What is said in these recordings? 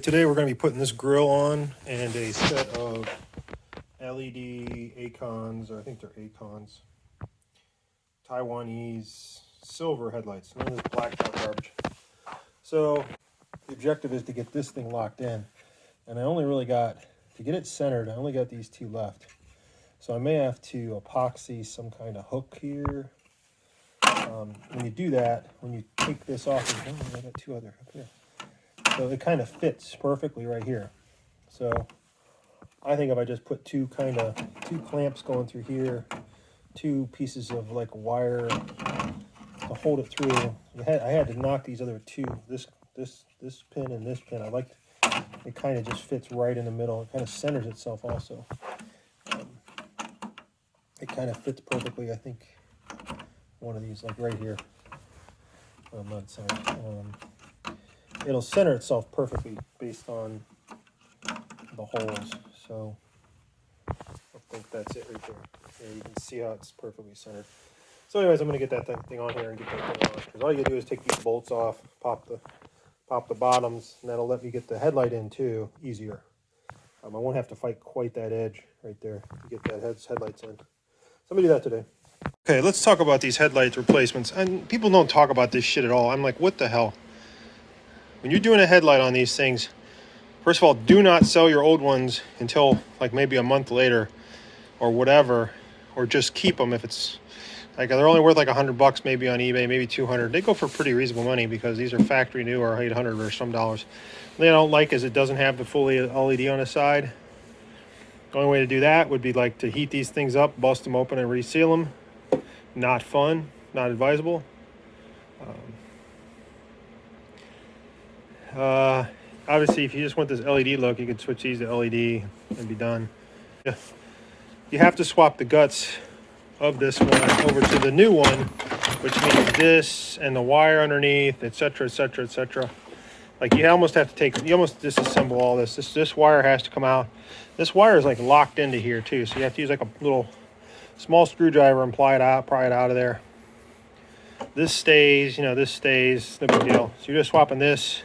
Today we're going to be putting this grill on and a set of LED Akons, or I think they're Akons, Taiwanese silver headlights, none of this blacktop garbage. So the objective is to get this thing locked in, and I only really got, to get it centered, I only got these two left. So I may have to epoxy some kind of hook here. When you do that, when you take this off, I got two other up here. So it kind of fits perfectly right here. So I think if I just put two clamps going through here, two pieces of like wire to hold it through. I had to knock these other two, this pin and this pin. I liked it, kind of just fits right in the middle. It kind of centers itself also. It kind of fits perfectly. I think one of these, like right here. I'm not centered. It'll center itself perfectly based on the holes. So I think that's it right there. Yeah, you can see how it's perfectly centered. So anyways, I'm going to get that thing on here and get that thing on. Because all you do is take these bolts off, pop the bottoms, and that'll let me get the headlight in too easier. I won't have to fight quite that edge right there to get that headlights in. So I'm going to do that today. Okay, let's talk about these headlight replacements. And people don't talk about this shit at all. I'm like, what the hell? When you're doing a headlight on these things, first of all, do not sell your old ones until like maybe a month later or whatever, or just keep them if it's like they're only worth like $100 maybe on eBay, maybe 200. They go for pretty reasonable money because these are factory new or 800 or some dollars. What I don't like is it doesn't have the full LED on the side. The only way to do that would be like to heat these things up, bust them open and reseal them. Not fun, not advisable. Obviously, if you just want this LED look, you could switch these to LED and be done. Yeah. You have to swap the guts of this one over to the new one, which means this and the wire underneath, etc., etc., etc. Like you almost have to disassemble all this. This wire has to come out. This wire is like locked into here too, so you have to use like a little small screwdriver and pry it out of there. This stays, this stays, no big deal. So you're just swapping this.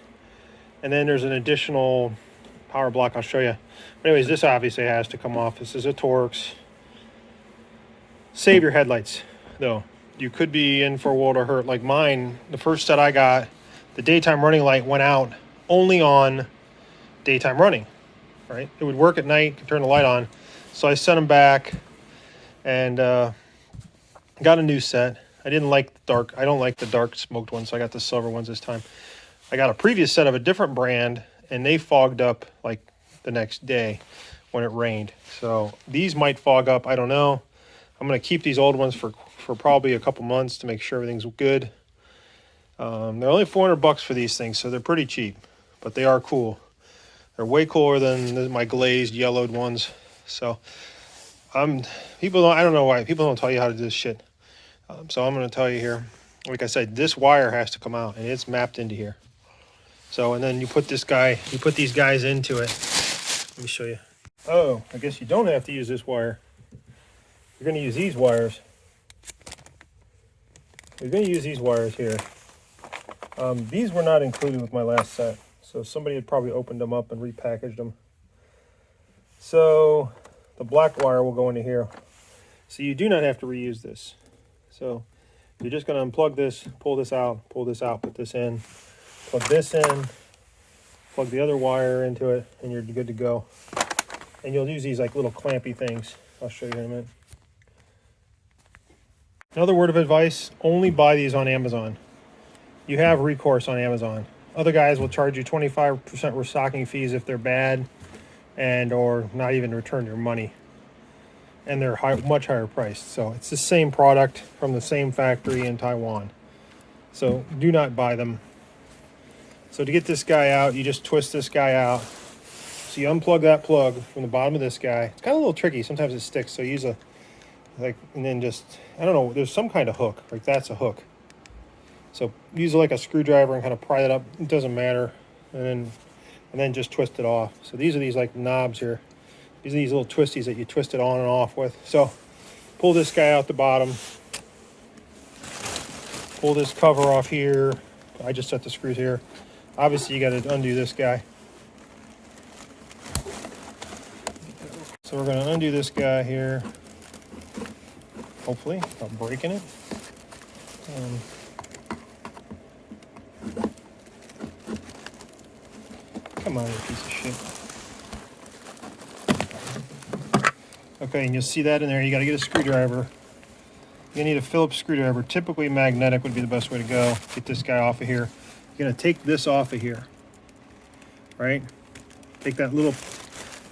And then there's an additional power block I'll show you. But anyways, this obviously has to come off. This is a Torx. Save your headlights, though. You could be in for a world of hurt. Like mine, the first set I got, the daytime running light went out only on daytime running, right? It would work at night, could turn the light on. So I sent them back and got a new set. I didn't like the dark. I don't like the dark smoked ones, so I got the silver ones this time. I got a previous set of a different brand, and they fogged up like the next day when it rained. So these might fog up. I don't know. I'm going to keep these old ones for probably a couple months to make sure everything's good. They're only $400 for these things, so they're pretty cheap, but they are cool. They're way cooler than my glazed yellowed ones. So I don't know why people don't tell you how to do this shit. So I'm going to tell you here. Like I said, this wire has to come out, and it's mapped into here. So, and then you put these guys into it. Let me show you. Oh, I guess you don't have to use this wire. You're going to use these wires. You're going to use these wires here. These were not included with my last set, so somebody had probably opened them up and repackaged them. So the black wire will go into here. So you do not have to reuse this. So you're just going to unplug this, pull this out, put this in. Plug this in, plug the other wire into it, and you're good to go. And you'll use these like little clampy things. I'll show you in a minute. Another word of advice, only buy these on Amazon. You have recourse on Amazon. Other guys will charge you 25% restocking fees if they're bad and or not even return your money. And they're much higher priced. So it's the same product from the same factory in Taiwan. So do not buy them. So to get this guy out, you just twist this guy out. So you unplug that plug from the bottom of this guy. It's kind of a little tricky. Sometimes it sticks. So use and then just, I don't know, there's some kind of hook. Like that's a hook. So use like a screwdriver and kind of pry it up. It doesn't matter. And then just twist it off. So these are these like knobs here. These are these little twisties that you twist it on and off with. So pull this guy out the bottom. Pull this cover off here. I just set the screws here. Obviously, you got to undo this guy. So we're going to undo this guy here, hopefully, without breaking it. Come on, you piece of shit. Okay, and you'll see that in there. You got to get a screwdriver. You need a Phillips screwdriver. Typically magnetic would be the best way to go. Get this guy off of here. You're going to take this off of here, right? Take that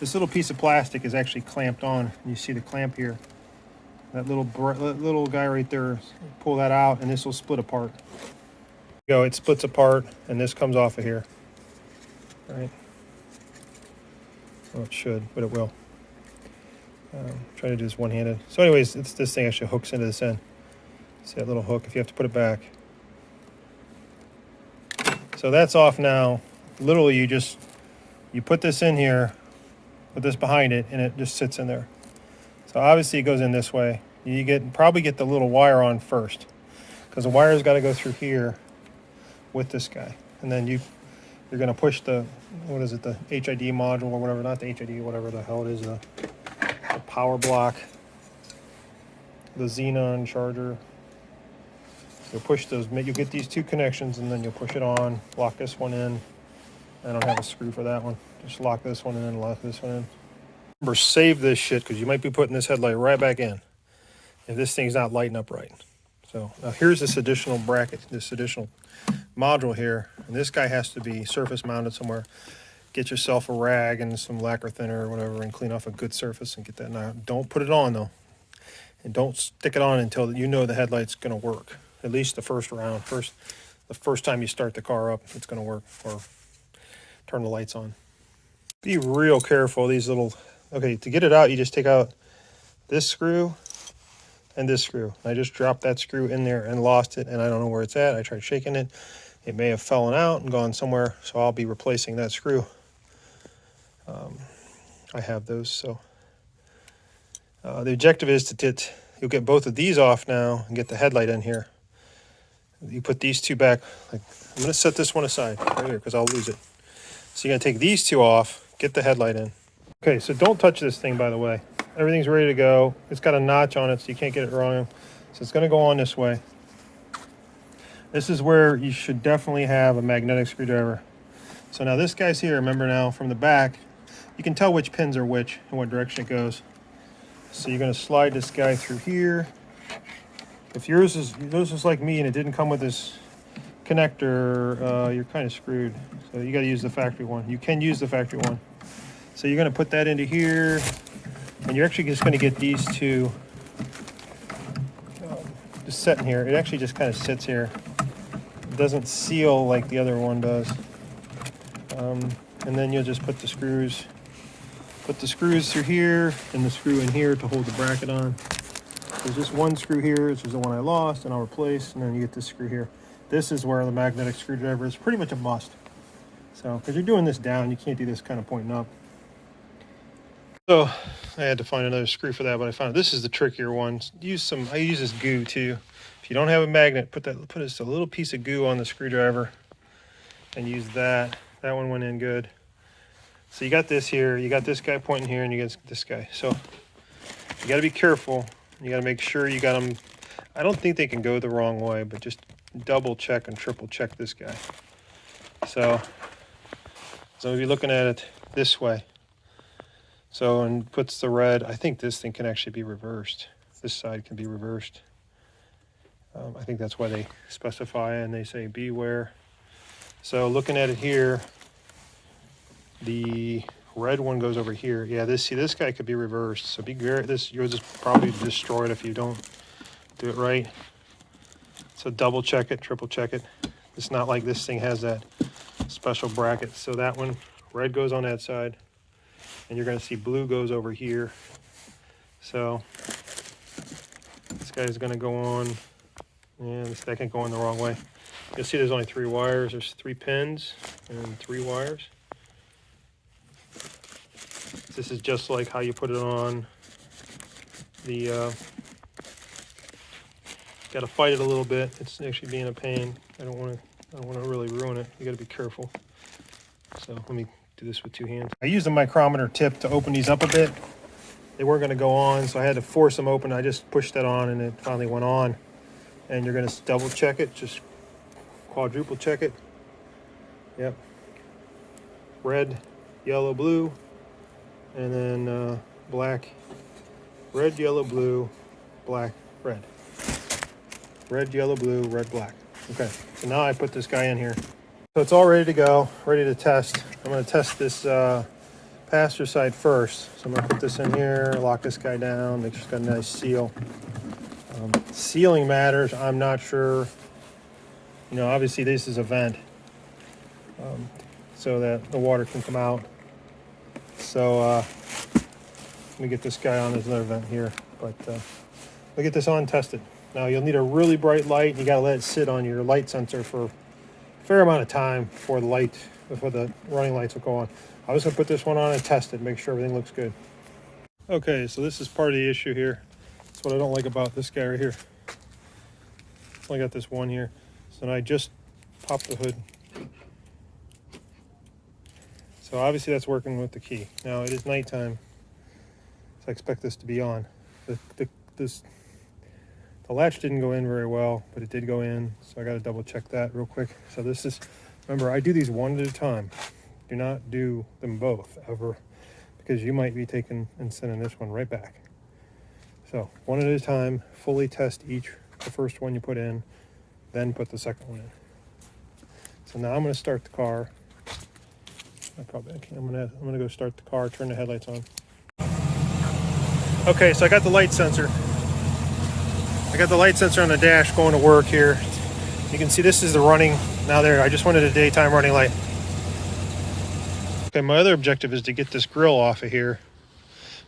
this little piece of plastic is actually clamped on. You see the clamp here. That little guy right there, pull that out and this will split apart. Go, it splits apart and this comes off of here, right? Well, it should, but it will. Try to do this one-handed. So anyways, this thing actually hooks into this end. See that little hook if you have to put it back. So that's off now. Literally you put this in here, put this behind it, and it just sits in there. So obviously it goes in this way. You probably get the little wire on first, because the wire's got to go through here with this guy. And then you're going to push the HID module or whatever, not the HID, whatever the hell it is, the power block, the Xenon charger. You'll push those, you'll get these two connections and then you'll push it on, lock this one in. I don't have a screw for that one. Just lock this one in and lock this one in. Remember, save this shit because you might be putting this headlight right back in if this thing's not lighting up right. So now here's this additional bracket, this additional module here. And this guy has to be surface mounted somewhere. Get yourself a rag and some lacquer thinner or whatever and clean off a good surface and get that. Now, don't put it on though. And don't stick it on until you know the headlight's gonna work. At least the first round. The first time you start the car up, it's gonna work, or turn the lights on. Be real careful, these little, okay, to get it out, you just take out this screw and this screw. I just dropped that screw in there and lost it, and I don't know where it's at. I tried shaking it. It may have fallen out and gone somewhere, so I'll be replacing that screw. I have those, so. The objective is you'll get both of these off now and get the headlight in here. You put these two back, I'm gonna set this one aside right here because I'll lose it. So you're gonna take these two off, get the headlight in. Okay, so don't touch this thing, by the way. Everything's ready to go. It's got a notch on it, so you can't get it wrong. So it's gonna go on this way. This is where you should definitely have a magnetic screwdriver. So now this guy's here, remember now, from the back, you can tell which pins are which and what direction it goes. So you're gonna slide this guy through here. If yours is like me and it didn't come with this connector, you're kind of screwed. So you gotta use the factory one. You can use the factory one. So you're gonna put that into here, and you're actually just gonna get these two just sitting here. It actually just kind of sits here. It doesn't seal like the other one does. And then you'll just put the screws through here and the screw in here to hold the bracket on. There's just one screw here, which is the one I lost, and I'll replace, and then you get this screw here. This is where the magnetic screwdriver is pretty much a must. So, because you're doing this down, you can't do this kind of pointing up. So, I had to find another screw for that, but I found this is the trickier one. I use this goo too. If you don't have a magnet, put just a little piece of goo on the screwdriver and use that. That one went in good. So you got this here, you got this guy pointing here, and you got this guy. So you got to be careful. You got to make sure you got them. I don't think they can go the wrong way, but just double check and triple check this guy. So if you're looking at it this way, so and puts the red. I think this thing can actually be reversed. This side can be reversed. I think that's why they specify and they say beware. So looking at it here, the red one goes over here. Yeah, this guy could be reversed. So you'll just probably destroy it if you don't do it right. So double check it, triple check it. It's not like this thing has that special bracket. So that one, red goes on that side, and you're gonna see blue goes over here. So this guy's gonna go on, and that can go in the wrong way. You'll see there's only 3 wires. There's 3 pins and 3 wires. This is just like how you put it on the, got to fight it a little bit. It's actually being a pain. I don't want to really ruin it. You got to be careful. So let me do this with 2 hands. I use the micrometer tip to open these up a bit. they weren't going to go on, so I had to force them open. I just pushed that on and it finally went on. And you're going to double check it, just quadruple check it. Yep. Red, yellow, blue, and then black. Red, yellow, blue, black, red. Red, yellow, blue, red, black. Okay, so now I put this guy in here. So it's all ready to go, ready to test. I'm going to test this passenger side first. So I'm going to put this in here, lock this guy down, make sure it's got a nice seal. Sealing matters. I'm not sure. You know, obviously this is a vent, so that the water can come out. So let me get this guy on. There's another vent here, but we'll get this on tested. Now you'll need a really bright light, and you got to let it sit on your light sensor for a fair amount of time before the running lights will go on. I was going to put this one on and test it, make sure everything looks good. Okay, so this is part of the issue here. That's what I don't like about this guy right here. I only got this one here. So I just popped the hood. So obviously that's working with the key. Now it is nighttime, so I expect this to be on. The latch didn't go in very well, but it did go in, so I got to double check that real quick. So this is, remember, I do these one at a time. Do not do them both ever, because you might be taking and sending this one right back. So one at a time, fully test the first one you put in, then put the second one in. So now I'm going to start the car. I'm gonna go start the car, turn the headlights on. Okay, so I got the light sensor. I got the light sensor on the dash going to work here. You can see this is the running. Now there, I just wanted a daytime running light. Okay, my other objective is to get this grill off of here,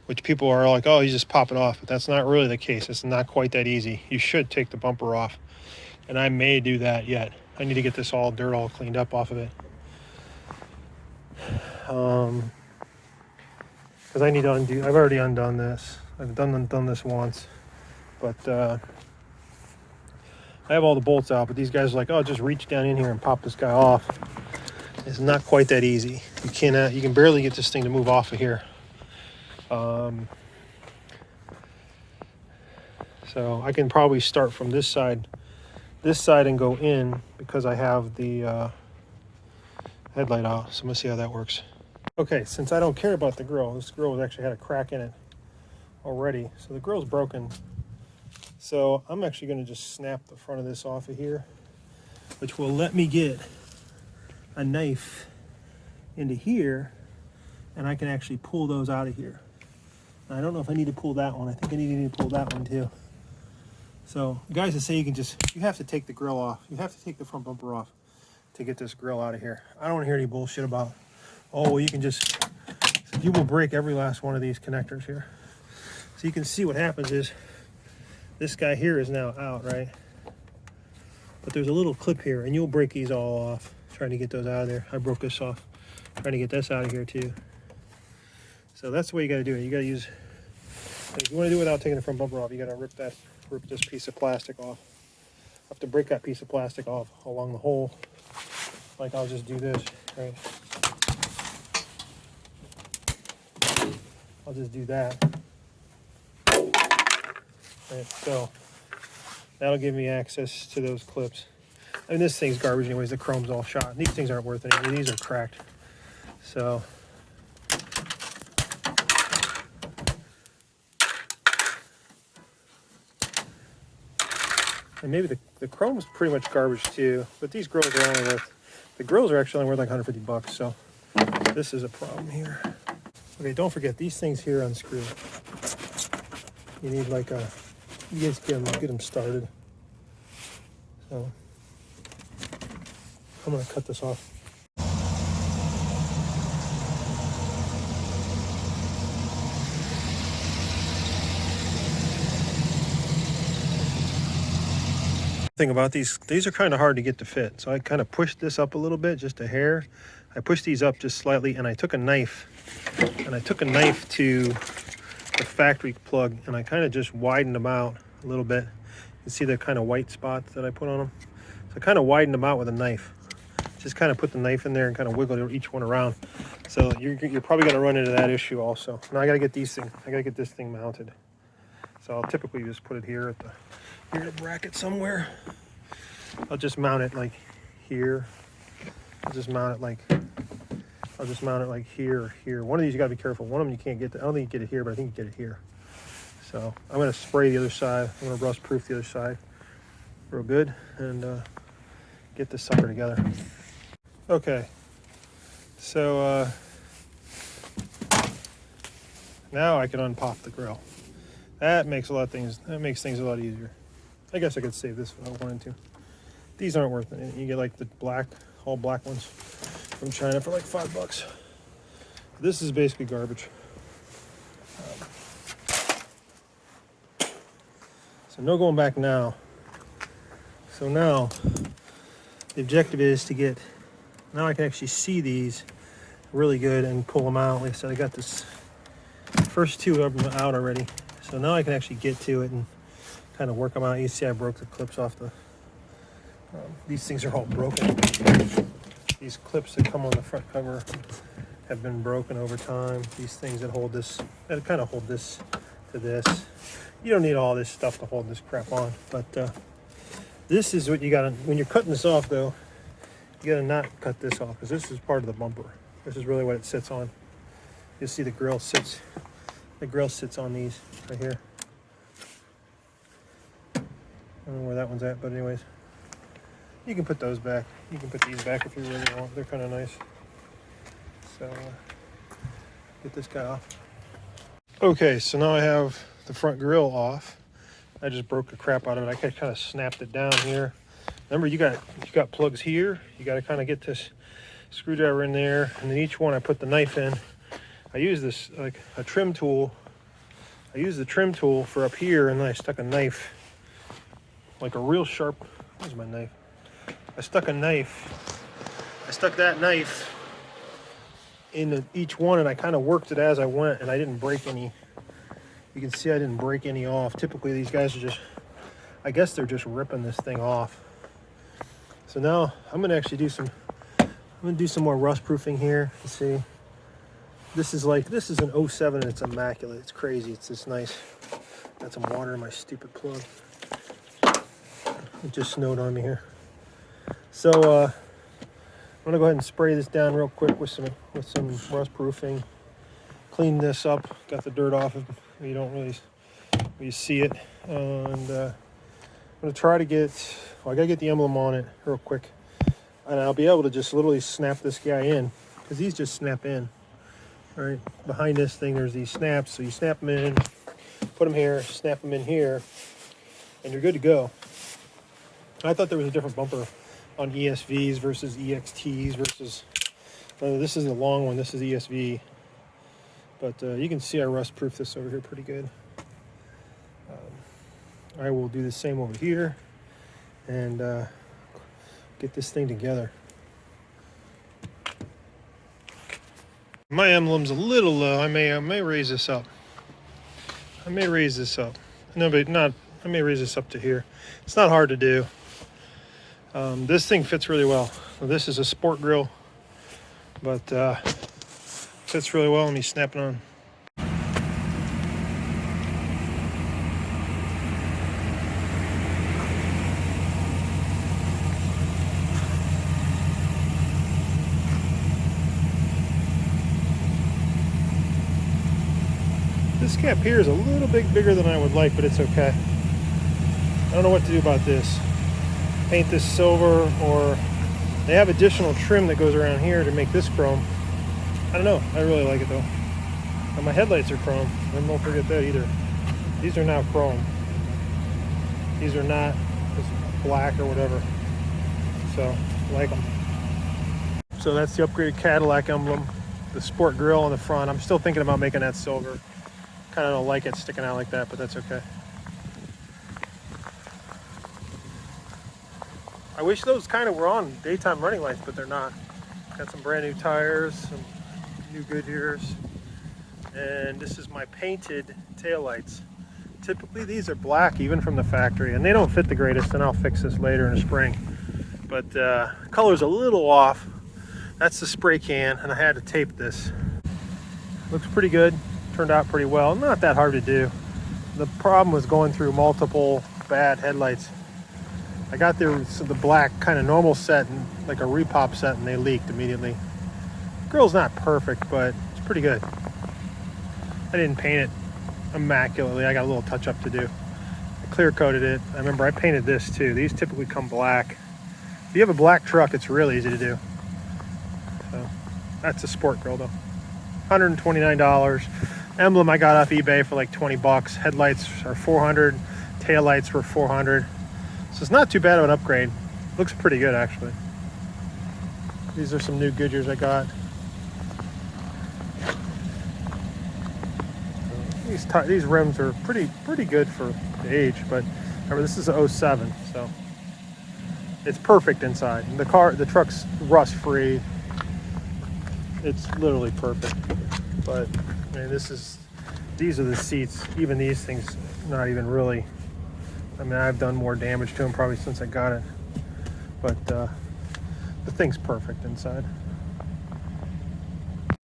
which people are like, oh, you just pop it off. But that's not really the case. It's not quite that easy. You should take the bumper off. And I may do that yet. I need to get this dirt all cleaned up off of it. Because I need to undo. I've already undone this. I've done this once, but I have all the bolts out. But these guys are like, oh, just reach down in here and pop this guy off. It's not quite that easy. You can barely get this thing to move off of here. So I can probably start from this side and go in, because I have the headlight out. So I'm gonna see how that works. Okay, since I don't care about the grill, this grill has actually had a crack in it already, so the grill's broken. So I'm actually going to just snap the front of this off of here, which will let me get a knife into here, and I can actually pull those out of here. Now, I don't know if I need to pull that one. I think I need to pull that one too. So guys that say you have to take the grill off, you have to take the front bumper off to get this grill out of here. I don't want to hear any bullshit about, oh, well, you will break every last one of these connectors here. So you can see what happens is this guy here is now out, right? But there's a little clip here, and you'll break these all off trying to get those out of there. I broke this off trying to get this out of here too. So that's the way you got to do it. You got to use, if you want to do it without taking the front bumper off, you got to rip this piece of plastic off. I have to break that piece of plastic off along the hole. Like I'll just do this, right? I'll just do that. Right, so that'll give me access to those clips. I mean, this thing's garbage anyways. The chrome's all shot. These things aren't worth anything. These are cracked. So and maybe the chrome's pretty much garbage too. But these grills are only worth, the grills are actually only worth like 150 bucks. So this is a problem here. Okay, don't forget these things here unscrew. You need like you guys get them started. So I'm gonna cut this off. Thing about these are kind of hard to get to fit. So I kind of pushed this up a little bit, just a hair. I pushed these up just slightly, and I took a knife to the factory plug, and I kind of just widened them out a little bit. You can see the kind of white spots that I put on them. So I kind of widened them out with a knife. just kind of put the knife in there and kind of wiggle each one around. So you're probably going to run into that issue also. Now I got to get these things. I got to get this thing mounted. So I'll typically just put it here at the bracket somewhere. I'll just mount it like here. I'll just mount it like here or here. One of these you gotta be careful. One of them you can't get to. I don't think you get it here, but I think you get it here. So I'm gonna spray the other side. I'm gonna rust proof the other side real good and get this sucker together. Okay. So now I can unpop the grill. That makes things a lot easier. I guess I could save this if I wanted to. These aren't worth it. You get like the all black ones from China for like $5. This is basically garbage. So no going back now. So now the objective is to get, now I can actually see these really good and pull them out. Like I said, I got this first two of them out already. So now I can actually get to it and kind of work them out. You see I broke the clips off the, these things are all broken. These clips that come on the front cover have been broken over time. These things that hold this, that kind of hold this to this. You don't need all this stuff to hold this crap on, but this is what you gotta, when you're cutting this off though, you gotta not cut this off because this is part of the bumper. This is really what it sits on. You'll see the grill sits on these right here. I don't know where that one's at, but anyways. You can put those back. You can put these back if you really want. They're kind of nice. So, get this guy off. Okay, so now I have the front grill off. I just broke the crap out of it. I kind of snapped it down here. Remember, you got plugs here. You got to kind of get this screwdriver in there, and then each one I put the knife in. I use this like a trim tool. I use the trim tool for up here, and then I stuck a knife, like a real sharp. Where's my knife? I stuck that knife into each one, and I kind of worked it as I went, and I didn't break any. You can see I didn't break any off. Typically these guys are just, I guess they're just ripping this thing off. So now I'm gonna actually do some more rust proofing here. You see, this is an 07 and it's immaculate. It's crazy. It's this nice. Got some water in my stupid plug. It just snowed on me here. So I'm gonna go ahead and spray this down real quick with some rust proofing. Clean this up. Got the dirt off. You don't really see it. And I'm gonna try to get. Well, I gotta get the emblem on it real quick, and I'll be able to just literally snap this guy in because these just snap in. Right behind this thing, there's these snaps. So you snap them in, put them here, snap them in here, and you're good to go. I thought there was a different bumper on ESVs versus EXTs versus, this is a long one, this is ESV, but you can see I rust proof this over here pretty good. I will do the same over here and get this thing together. My emblem's a little low. I may raise this up. No, but not. I may raise this up to here. It's not hard to do. This thing fits really well. So this is a sport grill, but fits really well. Let me snap it on. This cap here is a little bit bigger than I would like, but it's okay. I don't know what to do about this. Paint this silver, or they have additional trim that goes around here to make this chrome. I don't know. I really like it though. And my headlights are chrome. And don't forget that either. These are now chrome. These are not just black or whatever. So, I like them. So that's the upgraded Cadillac emblem. The sport grill on the front. I'm still thinking about making that silver. Kind of don't like it sticking out like that, but that's okay. I wish those kind of were on daytime running lights, but they're not. Got some brand new tires, some new Goodyears, and this is my painted taillights. Typically these are black even from the factory, and they don't fit the greatest, and I'll fix this later in the spring. but color's a little off. That's the spray can, and I had to tape this. Looks pretty good, turned out pretty well. Not that hard to do. The problem was going through multiple bad headlights. I got the black kind of normal set and like a repop set, and they leaked immediately. Grill's not perfect, but it's pretty good. I didn't paint it immaculately. I got a little touch up to do. I clear coated it. I remember I painted this too. These typically come black. If you have a black truck, it's really easy to do. So that's a sport grill though. $129. Emblem I got off eBay for like 20 bucks. Headlights are 400. Taillights were 400. So it's not too bad of an upgrade. Looks pretty good actually. These are some new Goodyears I got. These rims are pretty good for the age, but remember this is a 07, so it's perfect inside. And the truck's rust free. It's literally perfect. But I mean, these are the seats. Even these things, not even really. I mean, I've done more damage to them probably since I got it, but the thing's perfect inside.